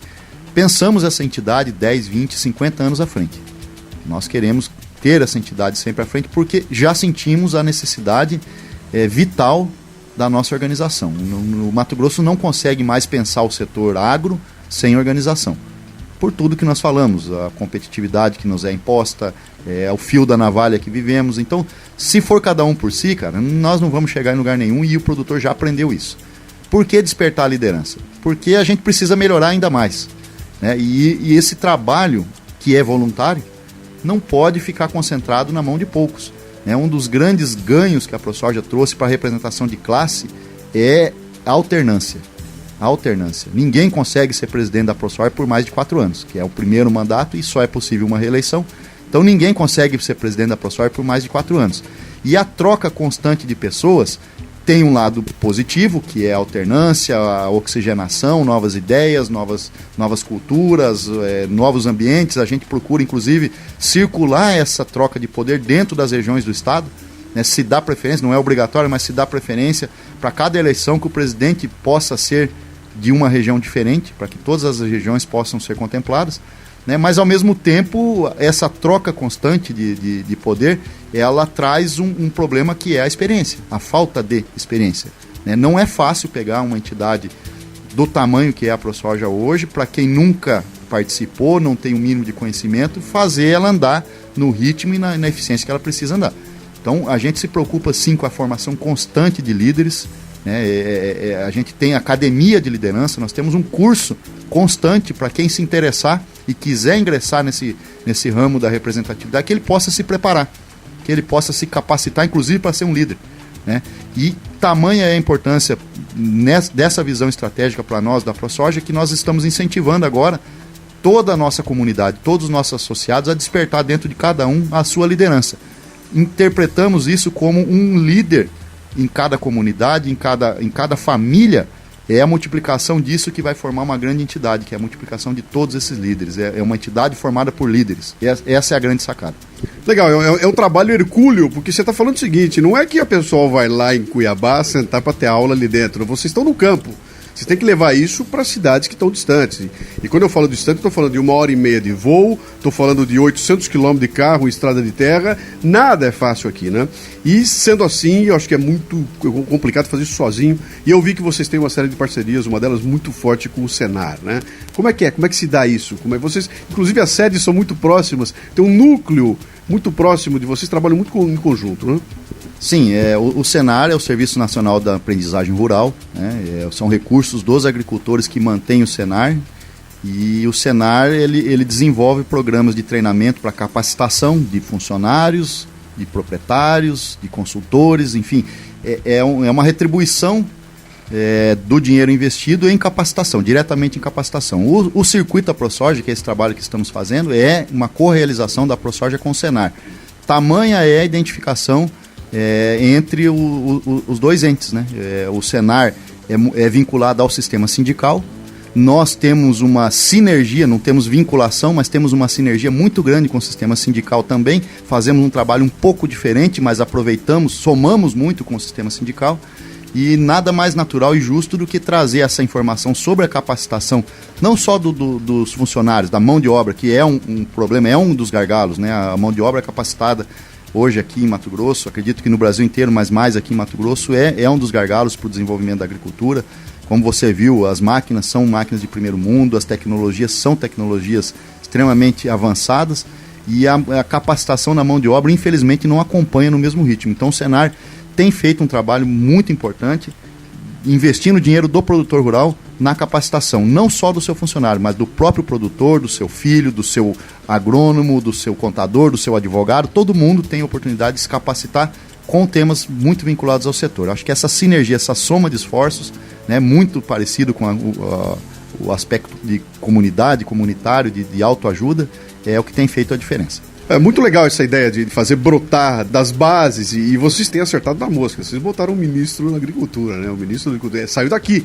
Pensamos essa entidade 10, 20, 50 anos à frente. Nós queremos ter essa entidade sempre à frente porque já sentimos a necessidade vital da nossa organização. No Mato Grosso não consegue mais pensar o setor agro sem organização. por tudo que nós falamos, a competitividade que nos é imposta, o fio da navalha que vivemos. Então, se for cada um por si, cara, nós não vamos chegar em lugar nenhum, e o produtor já aprendeu isso. Por que despertar a liderança? Porque a gente precisa melhorar ainda mais, né? E esse trabalho, que é voluntário, não pode ficar concentrado na mão de poucos. Um dos grandes ganhos que a ProSoja trouxe para a representação de classe é a alternância. A alternância. Ninguém consegue ser presidente da ProSoja por mais de 4 anos, que é o primeiro mandato e só é possível uma reeleição. Então ninguém consegue ser presidente da ProSoja por mais de 4 anos. E a troca constante de pessoas tem um lado positivo, que é a alternância, a oxigenação, novas ideias, novas culturas, novos ambientes. A gente procura, inclusive, circular essa troca de poder dentro das regiões do Estado, né? Se dá preferência, não é obrigatório, mas se dá preferência para cada eleição que o presidente possa ser de uma região diferente, para que todas as regiões possam ser contempladas, né? Mas, ao mesmo tempo, essa troca constante de poder, ela traz um problema, que é a experiência, a falta de experiência, né? Não é fácil pegar uma entidade do tamanho que é a ProSoja hoje, para quem nunca participou, não tem o mínimo de conhecimento, fazer ela andar no ritmo e na eficiência que ela precisa andar. Então, a gente se preocupa, sim, com a formação constante de líderes, né? A gente tem academia de liderança, nós temos um curso constante para quem se interessar e quiser ingressar nesse ramo da representatividade, que ele possa se preparar, que ele possa se capacitar, inclusive, para ser um líder, né? E tamanha é a importância dessa visão estratégica para nós da ProSoja, que nós estamos incentivando agora toda a nossa comunidade, todos os nossos associados, a despertar dentro de cada um a sua liderança. Interpretamos isso como um líder em cada comunidade, em cada família. É a multiplicação disso que vai formar uma grande entidade, que é a multiplicação de todos esses líderes. É uma entidade formada por líderes. Essa é a grande sacada. Legal, é um trabalho hercúleo, porque você está falando o seguinte: não é que a pessoa vai lá em Cuiabá sentar para ter aula ali dentro, vocês estão no campo. Você tem que levar isso para cidades que estão distantes. E quando eu falo distante, estou falando de 1h30 de voo, estou falando de 800 quilômetros de carro, estrada de terra. Nada é fácil aqui, né? E sendo assim, eu acho que é muito complicado fazer isso sozinho. E eu vi que vocês têm uma série de parcerias, uma delas muito forte com o Senar, né? Como é que se dá isso? Vocês, inclusive, as sedes são muito próximas, tem um núcleo muito próximo de vocês, trabalham muito em conjunto, né? Sim, o Senar é o Serviço Nacional da Aprendizagem Rural, né? São recursos dos agricultores que mantêm o Senar, e o Senar ele desenvolve programas de treinamento para capacitação de funcionários, de proprietários, de consultores, enfim, é uma retribuição do dinheiro investido em capacitação, diretamente em capacitação. O circuito da ProSoja, que é esse trabalho que estamos fazendo, é uma correalização da ProSoja com o Senar. Tamanha é a identificação entre os dois entes, né? O Senar é vinculado ao sistema sindical. Nós temos uma sinergia, não temos vinculação, mas temos uma sinergia muito grande com o sistema sindical também. Fazemos um trabalho um pouco diferente, mas somamos muito com o sistema sindical. E nada mais natural e justo do que trazer essa informação sobre a capacitação, não só dos funcionários, da mão de obra, que é um problema, é um dos gargalos, né? A mão de obra capacitada hoje aqui em Mato Grosso, acredito que no Brasil inteiro, mas mais aqui em Mato Grosso, é um dos gargalos para o desenvolvimento da agricultura. Como você viu, as máquinas são máquinas de primeiro mundo, as tecnologias são tecnologias extremamente avançadas, e a capacitação na mão de obra, infelizmente, não acompanha no mesmo ritmo. Então o Senar tem feito um trabalho muito importante, investindo dinheiro do produtor rural na capacitação, não só do seu funcionário, mas do próprio produtor, do seu filho, do seu agrônomo, do seu contador, do seu advogado. Todo mundo tem a oportunidade de se capacitar com temas muito vinculados ao setor. Acho que essa sinergia, essa soma de esforços, né, muito parecido com o aspecto de comunidade, comunitário, de autoajuda, é o que tem feito a diferença. É muito legal essa ideia de fazer brotar das bases, e vocês têm acertado na mosca. Vocês botaram um ministro da Agricultura, né? O ministro da Agricultura saiu daqui.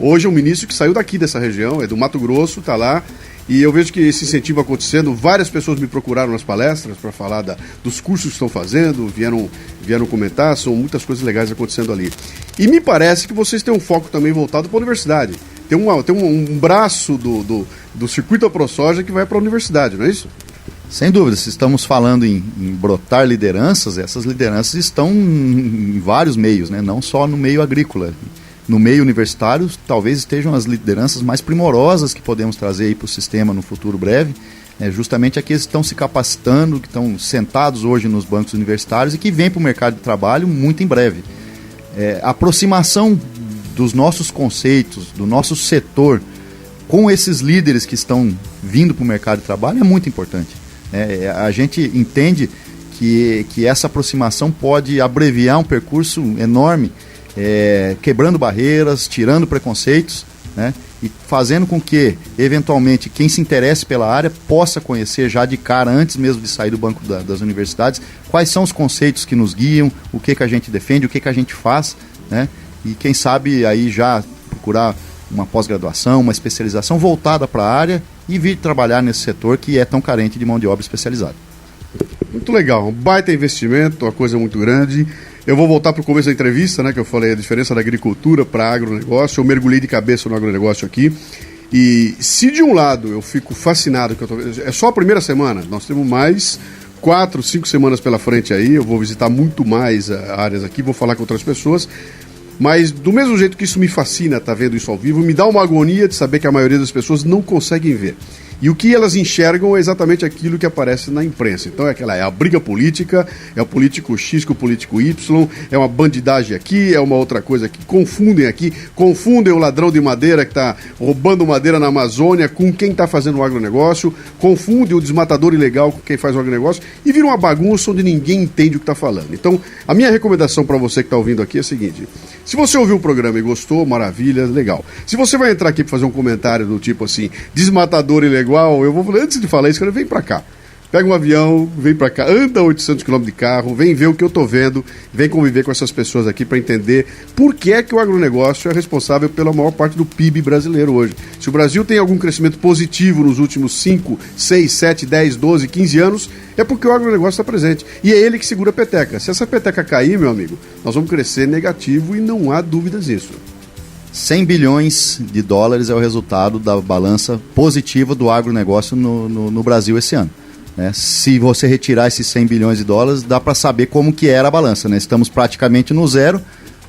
Hoje é um ministro que saiu daqui dessa região, é do Mato Grosso, está lá. E eu vejo que esse incentivo acontecendo. Várias pessoas me procuraram nas palestras para falar dos cursos que estão fazendo, vieram comentar, são muitas coisas legais acontecendo ali. E me parece que vocês têm um foco também voltado para a universidade. Tem um braço do circuito da ProSoja que vai para a universidade, não é isso? Sem dúvida, se estamos falando em brotar lideranças, essas lideranças estão em vários meios, né? Não só no meio agrícola. no meio universitário, talvez estejam as lideranças mais primorosas que podemos trazer aí para o sistema no futuro breve, justamente aqueles que estão se capacitando, que estão sentados hoje nos bancos universitários e que vêm para o mercado de trabalho muito em breve. A aproximação dos nossos conceitos, do nosso setor, com esses líderes que estão vindo para o mercado de trabalho é muito importante. A gente entende que essa aproximação pode abreviar um percurso enorme, quebrando barreiras, tirando preconceitos, né? E fazendo com que, eventualmente, quem se interesse pela área possa conhecer já de cara, antes mesmo de sair do banco das universidades, quais são os conceitos que nos guiam, o que a gente defende, o que a gente faz, né? E quem sabe aí já procurar uma pós-graduação, uma especialização voltada para a área e vir trabalhar nesse setor que é tão carente de mão de obra especializada. Muito legal, um baita investimento, uma coisa muito grande. Eu vou voltar para o começo da entrevista, né, que eu falei a diferença da agricultura para agronegócio. Eu mergulhei de cabeça no agronegócio aqui. E se de um lado eu fico fascinado, que é só a primeira semana, nós temos mais 4, 5 semanas pela frente aí. Eu vou visitar muito mais áreas aqui, vou falar com outras pessoas. Mas do mesmo jeito que isso me fascina, tá vendo isso ao vivo, me dá uma agonia de saber que a maioria das pessoas não conseguem ver. E o que elas enxergam é exatamente aquilo que aparece na imprensa. Então é a briga política, é o político X com o político Y, é uma bandidagem aqui, é uma outra coisa aqui. Confundem o ladrão de madeira que está roubando madeira na Amazônia com quem está fazendo o agronegócio, confundem o desmatador ilegal com quem faz o agronegócio e vira uma bagunça onde ninguém entende o que está falando. Então, a minha recomendação para você que está ouvindo aqui é a seguinte: se você ouviu o programa e gostou, maravilha, legal. Se você vai entrar aqui para fazer um comentário do tipo assim, desmatador ilegal, eu vou, antes de falar isso, cara, vem pra cá. Pega um avião, vem pra cá, anda 800 km de carro, vem ver o que eu tô vendo, vem conviver com essas pessoas aqui para entender por que é que o agronegócio é responsável pela maior parte do PIB brasileiro hoje. Se o Brasil tem algum crescimento positivo nos últimos 5, 6, 7, 10, 12, 15 anos, é porque o agronegócio está presente. E é ele que segura a peteca. Se essa peteca cair, meu amigo, nós vamos crescer negativo e não há dúvidas disso. 100 bilhões de dólares é o resultado da balança positiva do agronegócio no Brasil esse ano. Né? Se você retirar esses 100 bilhões de dólares, dá para saber como que era a balança. Né? Estamos praticamente no zero,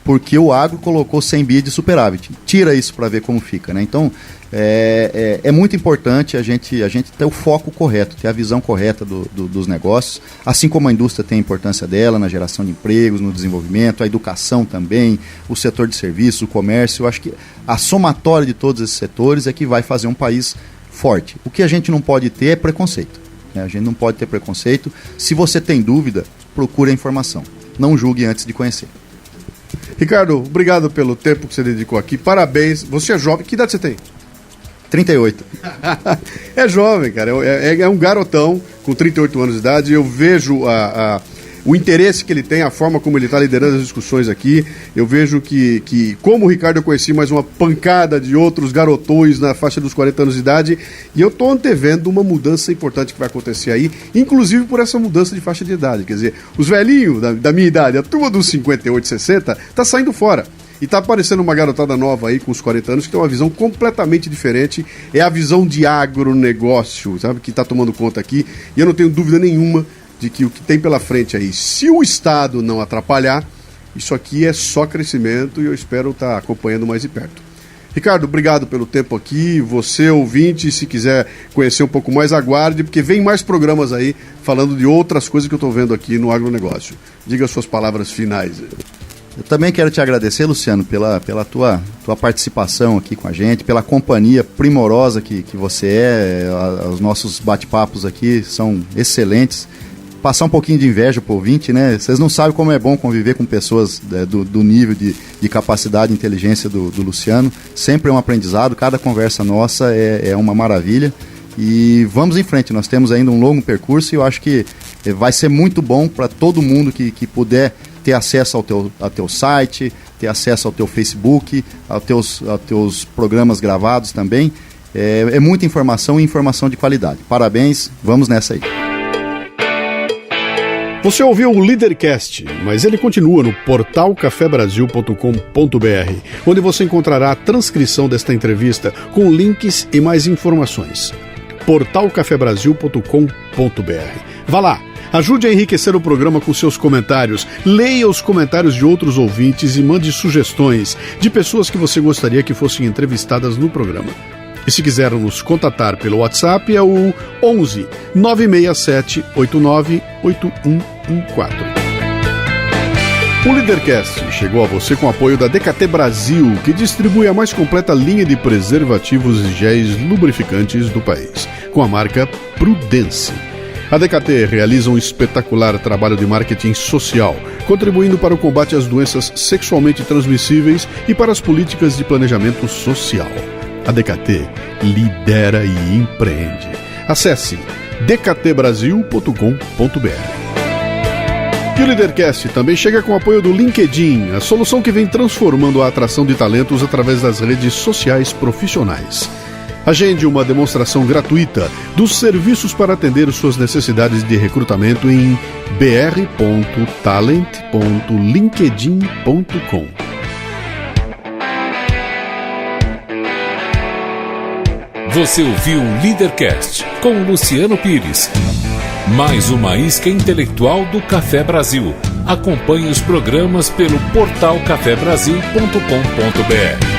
porque o agro colocou 100 bi de superávit. Tira isso para ver como fica. Né? Então, é muito importante a gente ter o foco correto, ter a visão correta dos negócios, assim como a indústria tem a importância dela na geração de empregos, no desenvolvimento, a educação também, o setor de serviços, o comércio. Eu acho que a somatória de todos esses setores é que vai fazer um país forte. O que a gente não pode ter é preconceito. Né? A gente não pode ter preconceito. Se você tem dúvida, procure a informação. Não julgue antes de conhecer. Ricardo, obrigado pelo tempo que você dedicou aqui. Parabéns. Você é jovem. Que idade você tem? 38. É jovem, cara. É um garotão com 38 anos de idade. Eu vejo o interesse que ele tem, a forma como ele está liderando as discussões aqui. Eu vejo que, como o Ricardo, eu conheci mais uma pancada de outros garotões na faixa dos 40 anos de idade. E eu estou antevendo uma mudança importante que vai acontecer aí, inclusive por essa mudança de faixa de idade. Quer dizer, os velhinhos da minha idade, a turma dos 58, 60, está saindo fora. E está aparecendo uma garotada nova aí com os 40 anos que tem uma visão completamente diferente. É a visão de agronegócio, sabe, que está tomando conta aqui. E eu não tenho dúvida nenhuma de que o que tem pela frente aí, se o Estado não atrapalhar, isso aqui é só crescimento e eu espero estar acompanhando mais de perto. Ricardo, obrigado pelo tempo aqui. Você, ouvinte, se quiser conhecer um pouco mais, aguarde, porque vem mais programas aí falando de outras coisas que eu estou vendo aqui no agronegócio. Diga as suas palavras finais. Eu também quero te agradecer, Luciano, pela tua participação aqui com a gente, pela companhia primorosa que você é. Os nossos bate-papos aqui são excelentes. Passar um pouquinho de inveja pro ouvinte, né? Vocês não sabem como é bom conviver com pessoas do nível de capacidade e inteligência do Luciano. Sempre é um aprendizado, cada conversa nossa é uma maravilha. E vamos em frente, nós temos ainda um longo percurso e eu acho que vai ser muito bom para todo mundo que puder ter acesso ao teu site, ter acesso ao teu Facebook, aos teus programas gravados também. É muita informação e informação de qualidade. Parabéns, vamos nessa aí. Você ouviu o Leadercast, mas ele continua no portal cafebrasil.com.br, onde você encontrará a transcrição desta entrevista com links e mais informações. portalcafebrasil.com.br. Vá lá! Ajude a enriquecer o programa com seus comentários. Leia os comentários de outros ouvintes e mande sugestões de pessoas que você gostaria que fossem entrevistadas no programa. E se quiser nos contatar pelo WhatsApp é o 11 967 89 8114. O Leadercast chegou a você com o apoio da DKT Brasil, que distribui a mais completa linha de preservativos e géis lubrificantes do país, com a marca Prudence. A DKT realiza um espetacular trabalho de marketing social, contribuindo para o combate às doenças sexualmente transmissíveis e para as políticas de planejamento social. A DKT lidera e empreende. Acesse dktbrasil.com.br. E o Leadercast também chega com o apoio do LinkedIn, a solução que vem transformando a atração de talentos através das redes sociais profissionais. Agende uma demonstração gratuita dos serviços para atender suas necessidades de recrutamento em br.talent.linkedin.com. Você ouviu o Leadercast com Luciano Pires. Mais uma isca intelectual do Café Brasil. Acompanhe os programas pelo portal cafebrasil.com.br.